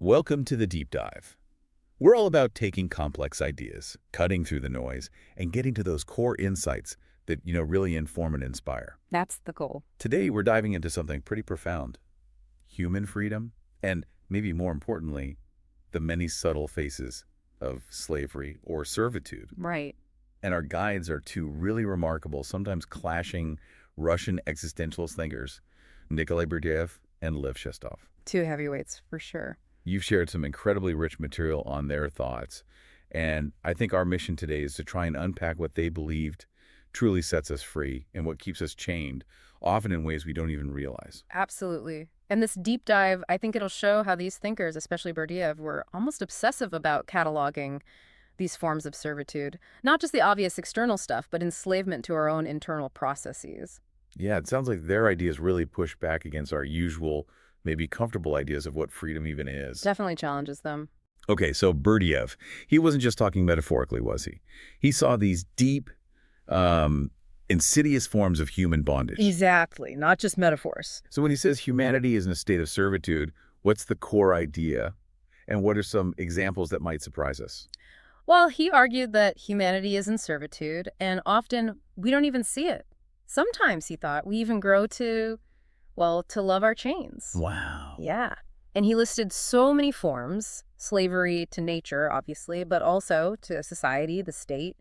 Welcome to the Deep Dive. We're all about taking complex ideas, cutting through the noise, and getting to those core insights that, really inform and inspire. That's the goal. Today, we're diving into something pretty profound. Human freedom, and maybe more importantly, the many subtle faces of slavery or servitude. Right. And our guides are two really remarkable, sometimes clashing Russian existentialist thinkers, Nikolai Berdyayev and Lev Shestov. Two heavyweights, for sure. You've shared some incredibly rich material on their thoughts, and I think our mission today is to try and unpack what they believed truly sets us free and what keeps us chained, often in ways we don't even realize. Absolutely. And this deep dive, I think it'll show how these thinkers, especially Berdyayev, were almost obsessive about cataloging these forms of servitude. Not just the obvious external stuff, but enslavement to our own internal processes. Yeah, it sounds like their ideas really push back against our usual, maybe comfortable ideas of what freedom even is. Definitely challenges them. Okay, so Berdyayev, he wasn't just talking metaphorically, was he? He saw these deep, insidious forms of human bondage. Exactly, not just metaphors. So when he says humanity is in a state of servitude, what's the core idea? And what are some examples that might surprise us? Well, he argued that humanity is in servitude, and often we don't even see it. Sometimes, he thought, we even grow to love our chains. Wow. Yeah. And he listed so many forms, slavery to nature, obviously, but also to society, the state,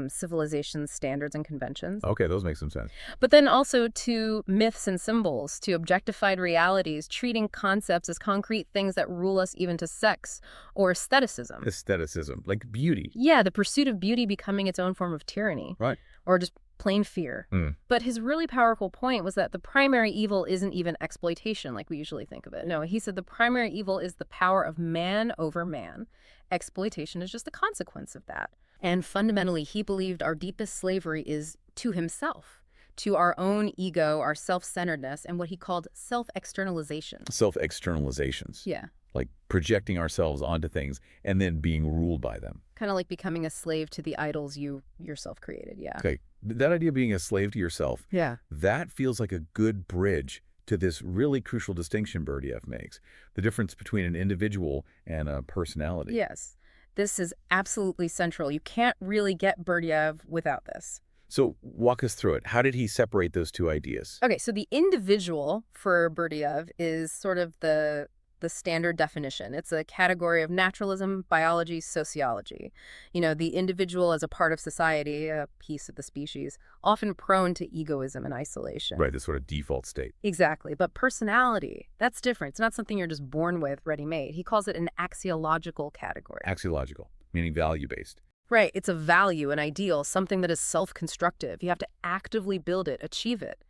civilization's standards and conventions. Okay, those make some sense. But then also to myths and symbols, to objectified realities, treating concepts as concrete things that rule us, even to sex or aestheticism. Aestheticism, like beauty. Yeah, the pursuit of beauty becoming its own form of tyranny. Right. Or just plain fear. But his really powerful point was that the primary evil isn't even exploitation like we usually think of it. No, he said the primary evil is the power of man over man. Exploitation is just a consequence of that. And fundamentally, he believed our deepest slavery is to himself, to our own ego, our self-centeredness, and what he called self-externalization. Self-externalizations. Yeah. Like projecting ourselves onto things and then being ruled by them. Kind of like becoming a slave to the idols you yourself created, yeah. Okay, that idea of being a slave to yourself, Yeah. that feels like a good bridge to this really crucial distinction Berdyayev makes, the difference between an individual and a personality. Yes. This is absolutely central. You can't really get Berdyayev without this. So walk us through it. How did he separate those two ideas? Okay, so the individual for Berdyayev is sort of the standard definition. It's a category of naturalism, biology, sociology. The individual as a part of society, a piece of the species, often prone to egoism and isolation. Right, this sort of default state. Exactly. But personality, that's different. It's not something you're just born with, ready-made. He calls it an axiological category. Axiological, meaning value-based. Right. It's a value, an ideal, something that is self-constructive. You have to actively build it, achieve it.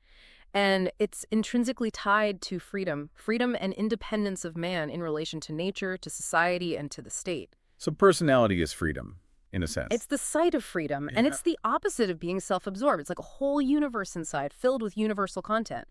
And it's intrinsically tied to freedom and independence of man in relation to nature, to society, and to the state. So personality is freedom, in a sense. It's the site of freedom, and it's the opposite of being self-absorbed. It's like a whole universe inside, filled with universal content.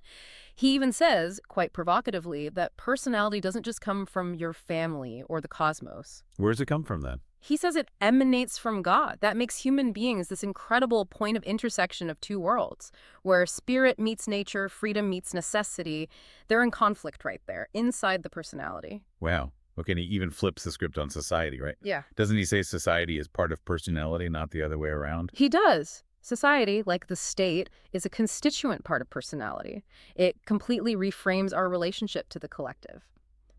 He even says, quite provocatively, that personality doesn't just come from your family or the cosmos. Where does it come from, then? He says it emanates from God. That makes human beings this incredible point of intersection of two worlds, where spirit meets nature, freedom meets necessity. They're in conflict right there, inside the personality. Wow. Okay, and he even flips the script on society, right? Yeah. Doesn't he say society is part of personality, not the other way around? He does. Society, like the state, is a constituent part of personality. It completely reframes our relationship to the collective.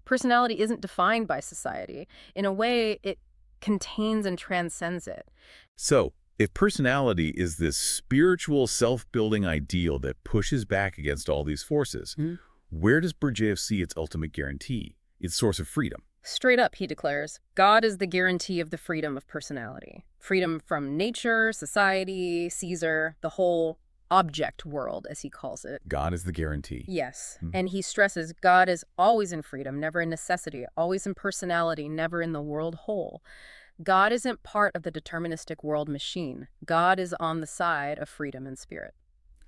Personality isn't defined by society. In a way, it contains and transcends it. So, if personality is this spiritual self-building ideal that pushes back against all these forces, where does Berdyayev see its ultimate guarantee, its source of freedom? Straight up, he declares, God is the guarantee of the freedom of personality. Freedom from nature, society, Caesar, the whole object world, as he calls it. God is the guarantee. Yes. And he stresses God is always in freedom, never in necessity, always in personality, never in the world whole. God isn't part of the deterministic world machine. God is on the side of freedom and spirit.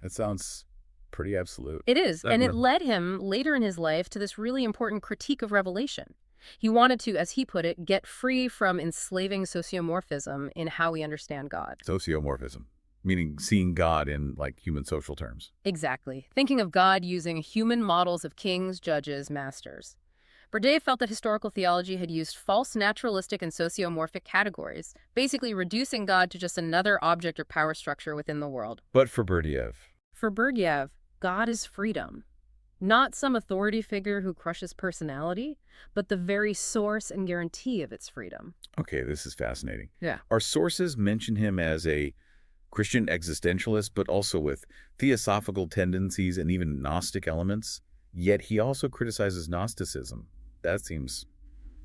That sounds pretty absolute. It is. And it led him later in his life to this really important critique of revelation. He wanted to, as he put it, get free from enslaving sociomorphism in how we understand God. Sociomorphism. Meaning seeing God in, like, human social terms. Exactly. Thinking of God using human models of kings, judges, masters. Berdyayev felt that historical theology had used false naturalistic and sociomorphic categories, basically reducing God to just another object or power structure within the world. But for Berdyayev, For Berdyayev, God is freedom. Not some authority figure who crushes personality, but the very source and guarantee of its freedom. okay, this is fascinating. Yeah. Our sources mention him as a Christian existentialist, but also with theosophical tendencies and even Gnostic elements. Yet he also criticizes Gnosticism. That seems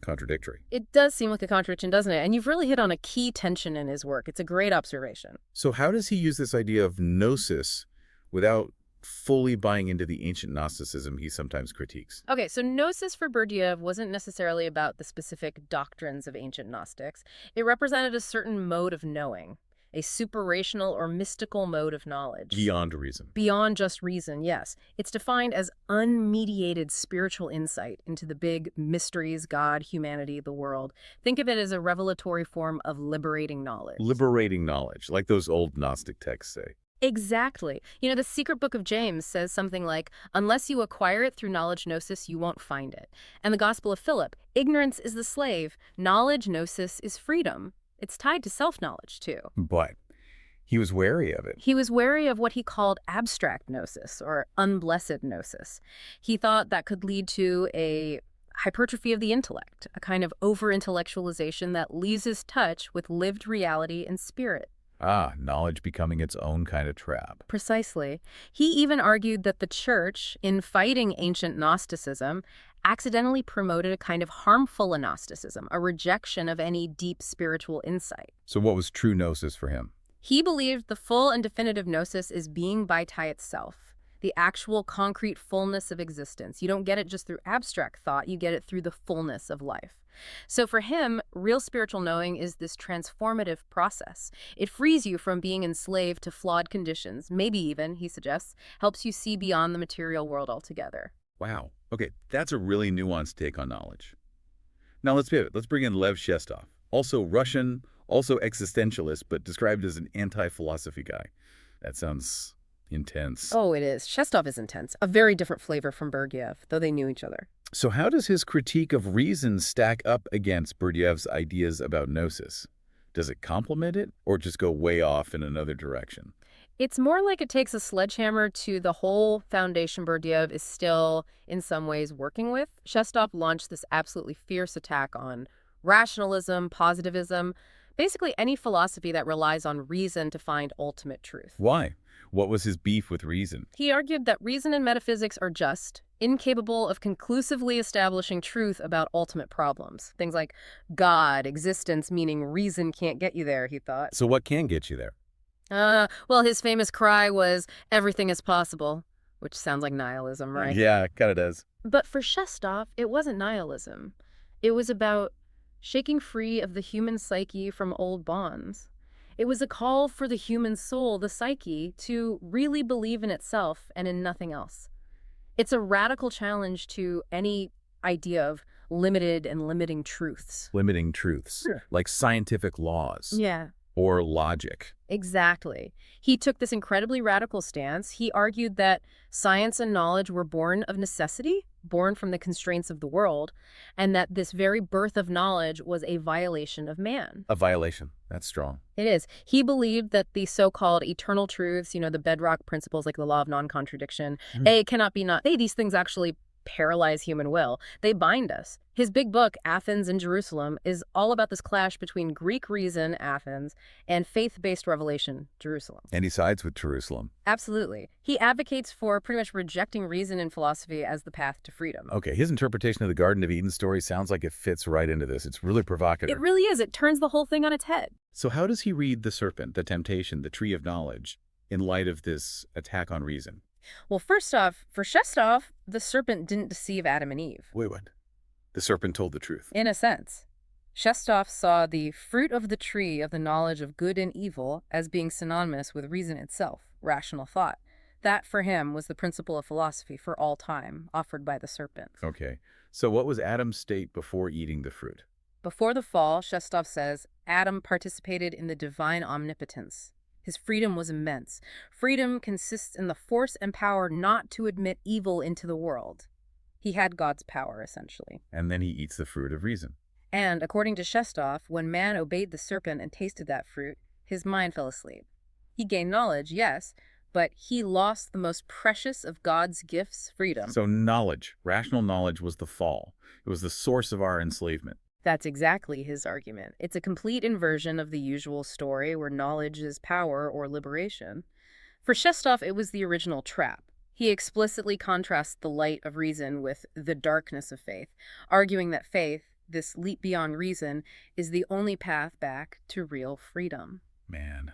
contradictory. It does seem like a contradiction, doesn't it? And you've really hit on a key tension in his work. It's a great observation. So how does he use this idea of gnosis without fully buying into the ancient Gnosticism he sometimes critiques? Okay, so Gnosis for Berdyayev wasn't necessarily about the specific doctrines of ancient Gnostics. It represented a certain mode of knowing, a superational or mystical mode of knowledge. Beyond reason. Beyond just reason, yes. It's defined as unmediated spiritual insight into the big mysteries, God, humanity, the world. Think of it as a revelatory form of liberating knowledge. Liberating knowledge, like those old Gnostic texts say. Exactly. You know, the secret book of James says something like, unless you acquire it through knowledge gnosis, you won't find it. And the Gospel of Philip, ignorance is the slave, knowledge gnosis is freedom. It's tied to self-knowledge, too. But he was wary of it. He was wary of what he called abstract gnosis, or unblessed gnosis. He thought that could lead to a hypertrophy of the intellect, a kind of over-intellectualization that loses touch with lived reality and spirit. Ah, knowledge becoming its own kind of trap. Precisely. He even argued that the church, in fighting ancient Gnosticism, accidentally promoted a kind of harmful agnosticism, a rejection of any deep spiritual insight. So what was true gnosis for him? He believed the full and definitive gnosis is being by itself, the actual concrete fullness of existence. You don't get it just through abstract thought, you get it through the fullness of life. So for him, real spiritual knowing is this transformative process. It frees you from being enslaved to flawed conditions, maybe even, he suggests, helps you see beyond the material world altogether. Wow. Okay, that's a really nuanced take on knowledge. Now let's pivot. Let's bring in Lev Shestov, also Russian, also existentialist, but described as an anti-philosophy guy. That sounds intense. Oh, it is. Shestov is intense. A very different flavor from Berdyayev, though they knew each other. So how does his critique of reason stack up against Berdyayev's ideas about gnosis? Does it complement it, or just go way off in another direction? It's more like it takes a sledgehammer to the whole foundation Berdyayev is still, in some ways, working with. Shestov launched this absolutely fierce attack on rationalism, positivism, basically any philosophy that relies on reason to find ultimate truth. Why? What was his beef with reason? He argued that reason and metaphysics are just, incapable of conclusively establishing truth about ultimate problems. Things like God, existence, meaning reason can't get you there, he thought. So what can get you there? Well, his famous cry was, everything is possible, which sounds like nihilism, right? Yeah, kind of does. But for Shestov, it wasn't nihilism. It was about shaking free of the human psyche from old bonds. It was a call for the human soul, the psyche, to really believe in itself and in nothing else. It's a radical challenge to any idea of limited and limiting truths. Limiting truths, like scientific laws. Yeah. Or logic. Exactly. He took this incredibly radical stance. He argued that science and knowledge were born of necessity, born from the constraints of the world, and that this very birth of knowledge was a violation of man. A violation. That's strong. It is. He believed that the so-called eternal truths, you know, the bedrock principles like the law of non-contradiction, A, cannot be not, A, these things actually paralyze human will. They bind us. His big book, Athens and Jerusalem, is all about this clash between Greek reason, Athens, and faith-based revelation, Jerusalem. And he sides with Jerusalem. Absolutely. He advocates for pretty much rejecting reason and philosophy as the path to freedom. Okay, his interpretation of the Garden of Eden story sounds like it fits right into this. It's really provocative. It really is. It turns the whole thing on its head. So how does he read the serpent, the temptation, the tree of knowledge, in light of this attack on reason? Well, first off, for Shestov, the serpent didn't deceive Adam and Eve. Wait, what? The serpent told the truth. In a sense. Shestov saw the fruit of the tree of the knowledge of good and evil as being synonymous with reason itself, rational thought. That, for him, was the principle of philosophy for all time, offered by the serpent. Okay. So what was Adam's state before eating the fruit? Before the fall, Shestov says, Adam participated in the divine omnipotence. His freedom was immense. Freedom consists in the force and power not to admit evil into the world. He had God's power, essentially. And then he eats the fruit of reason. And according to Shestov, when man obeyed the serpent and tasted that fruit, his mind fell asleep. He gained knowledge, yes, but he lost the most precious of God's gifts, freedom. So knowledge, rational knowledge, was the fall. It was the source of our enslavement. That's exactly his argument. It's a complete inversion of the usual story where knowledge is power or liberation. For Shestov, it was the original trap. He explicitly contrasts the light of reason with the darkness of faith, arguing that faith, this leap beyond reason, is the only path back to real freedom. Man,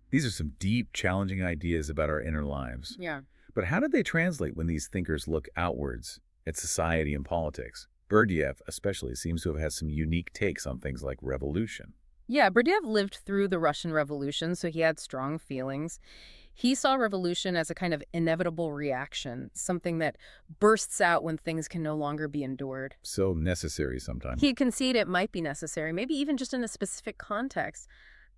these are some deep, challenging ideas about our inner lives. Yeah. But how did they translate when these thinkers look outwards at society and politics? Berdyayev especially seems to have had some unique takes on things like revolution. Yeah, Berdyayev lived through the Russian Revolution, so he had strong feelings. He saw revolution as a kind of inevitable reaction, something that bursts out when things can no longer be endured. So necessary sometimes. He'd concede it might be necessary, maybe even just in a specific context.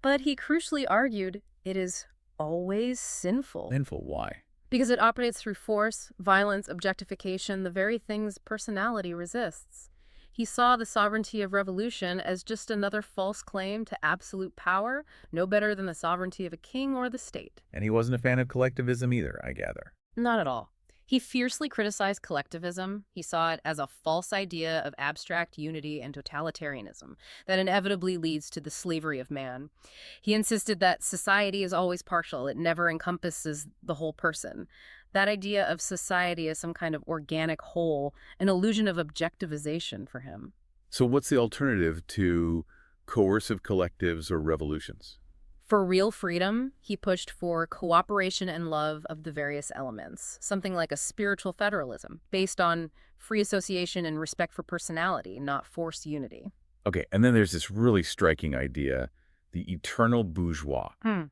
But he crucially argued it is always sinful. Sinful, why? Because it operates through force, violence, objectification, the very things personality resists. He saw the sovereignty of revolution as just another false claim to absolute power, no better than the sovereignty of a king or the state. And he wasn't a fan of collectivism either, I gather. Not at all. He fiercely criticized collectivism. He saw it as a false idea of abstract unity and totalitarianism that inevitably leads to the slavery of man. He insisted that society is always partial. It never encompasses the whole person. That idea of society as some kind of organic whole, an illusion of objectivization for him. So what's the alternative to coercive collectives or revolutions? For real freedom, he pushed for cooperation and love of the various elements, something like a spiritual federalism, based on free association and respect for personality, not forced unity. Okay, and then there's this really striking idea, the eternal bourgeois.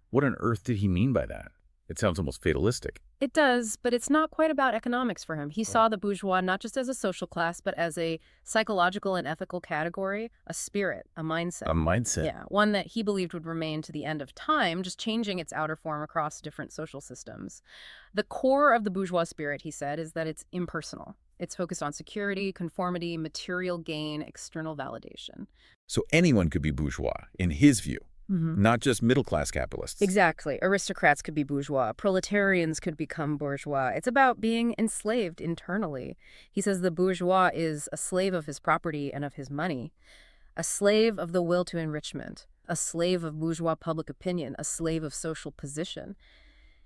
What on earth did he mean by that? It sounds almost fatalistic. It does, but it's not quite about economics for him. He saw the bourgeois not just as a social class, but as a psychological and ethical category, a spirit, a mindset. A mindset. Yeah, one that he believed would remain to the end of time, just changing its outer form across different social systems. The core of the bourgeois spirit, he said, is that it's impersonal. It's focused on security, conformity, material gain, external validation. So anyone could be bourgeois, in his view. Not just middle-class capitalists. Exactly. Aristocrats could be bourgeois. Proletarians could become bourgeois. It's about being enslaved internally. He says the bourgeois is a slave of his property and of his money, a slave of the will to enrichment, a slave of bourgeois public opinion, a slave of social position.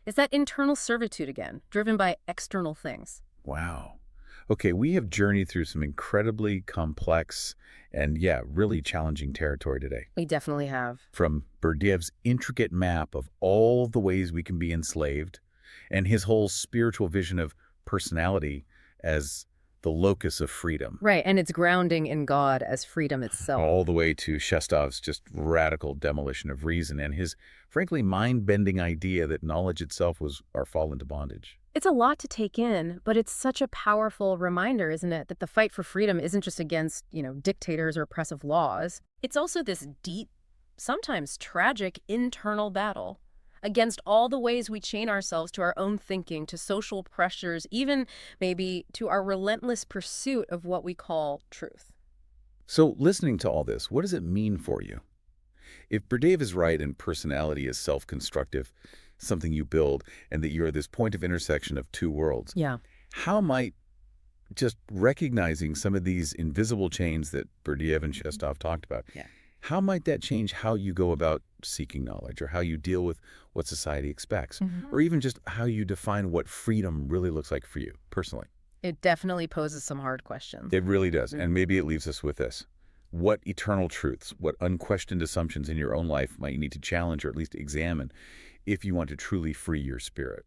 It's that internal servitude again, driven by external things. Wow. Okay, we have journeyed through some incredibly complex and, really challenging territory today. We definitely have. From Berdyayev's intricate map of all the ways we can be enslaved and his whole spiritual vision of personality as the locus of freedom. Right, and it's grounding in God as freedom itself. All the way to Shestov's just radical demolition of reason and his, frankly, mind-bending idea that knowledge itself was our fall into bondage. It's a lot to take in, but it's such a powerful reminder, isn't it, that the fight for freedom isn't just against, dictators or oppressive laws. It's also this deep, sometimes tragic internal battle against all the ways we chain ourselves to our own thinking, to social pressures, even maybe to our relentless pursuit of what we call truth. So listening to all this, what does it mean for you? If Berdyayev is right and personality is self-constructive, something you build, and that you're this point of intersection of two worlds, how might just recognizing some of these invisible chains that Berdyayev and Shestov talked about, how might that change how you go about seeking knowledge or how you deal with what society expects, or even just how you define what freedom really looks like for you personally? It definitely poses some hard questions. It really does, and maybe it leaves us with this. What eternal truths, what unquestioned assumptions in your own life might you need to challenge or at least examine if you want to truly free your spirit?